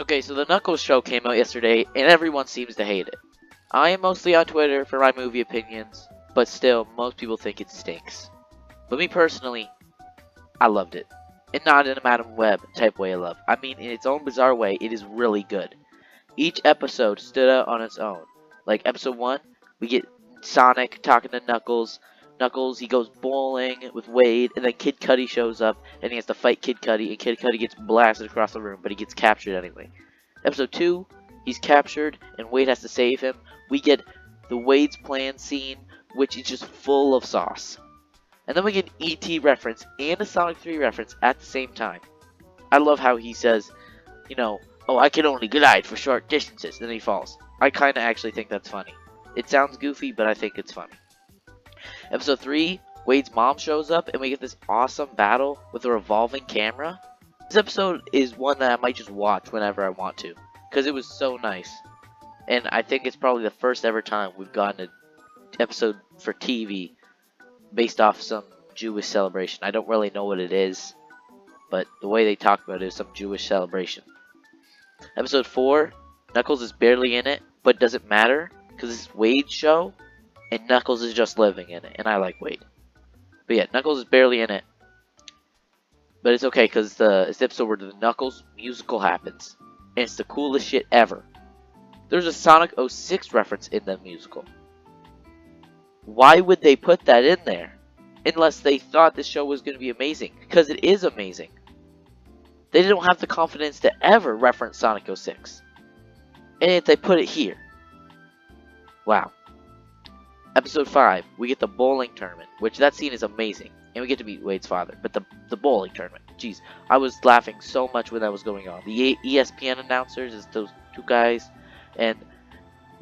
Okay, so the Knuckles show came out yesterday, and everyone seems to hate it. I am mostly on Twitter for my movie opinions, but still, most people think it stinks. But me personally, I loved it. And not in a Madam Web type way of love. I mean, in its own bizarre way, it is really good. Each episode stood out on its own. Like episode 1, we get Sonic talking to Knuckles. Knuckles, he goes bowling with Wade, and then Kid Cudi shows up, and he has to fight Kid Cudi, and Kid Cudi gets blasted across the room, but he gets captured anyway. Episode 2, he's captured, and Wade has to save him. We get the Wade's Plan scene, which is just full of sauce. And then we get an E.T. reference and a Sonic 3 reference at the same time. I love how he says, oh, I can only glide for short distances, then he falls. I kind of actually think that's funny. It sounds goofy, but I think it's funny. Episode 3, Wade's mom shows up, and we get this awesome battle with a revolving camera. This episode is one that I might just watch whenever I want to, because it was so nice. And I think it's probably the first ever time we've gotten an episode for TV based off some Jewish celebration. I don't really know what it is, but the way they talk about it is some Jewish celebration. Episode 4, Knuckles is barely in it, but it doesn't matter, because it's Wade's show, and Knuckles is just living in it, and I like Wade. But yeah, Knuckles is barely in it, but it's okay, because it's the episode where the Knuckles musical happens, and it's the coolest shit ever. There's a Sonic 06 reference in the musical. Why would they put that in there? Unless they thought this show was going to be amazing, because it is amazing. They don't have the confidence to ever reference Sonic 06. And yet they put it here. Wow. Episode 5, we get the bowling tournament, which that scene is amazing. And we get to meet Wade's father. But the bowling tournament, jeez. I was laughing so much when that was going on. The ESPN announcers is those two guys. And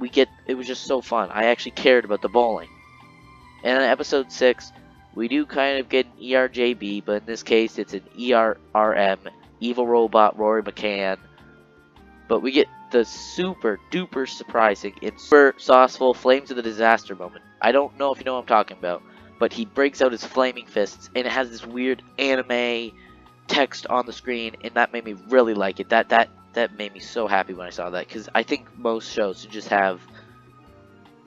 it was just so fun. I actually cared about the bowling. And in episode 6, we do kind of get an ERJB, but in this case it's an ERRM, Evil Robot Rory McCann. But we get the super duper surprising and super sauceful Flames of the Disaster moment. I don't know if you know what I'm talking about, but he breaks out his flaming fists, and it has this weird anime text on the screen, and that made me really like it. That made me so happy when I saw that, because I think most shows should just have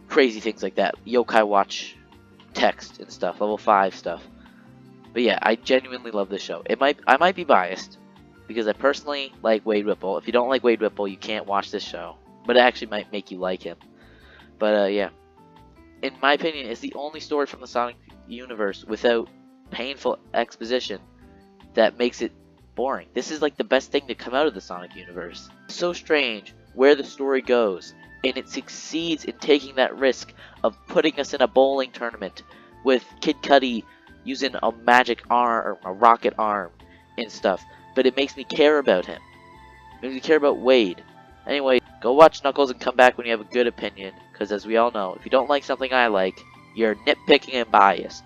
crazy things like that. Yokai Watch text and stuff, level 5 stuff. But yeah, I genuinely love this show. I might be biased, because I personally like Wade Whipple. If you don't like Wade Whipple, you can't watch this show. But it actually might make you like him. But yeah. In my opinion, it's the only story from the Sonic universe without painful exposition that makes it boring. This is like the best thing to come out of the Sonic universe. It's so strange where the story goes, and it succeeds in taking that risk of putting us in a bowling tournament with Kid Cudi using a magic arm or a rocket arm and stuff. But it makes me care about him. It makes me care about Wade. Anyway, go watch Knuckles and come back when you have a good opinion, because as we all know, if you don't like something I like, you're nitpicking and biased.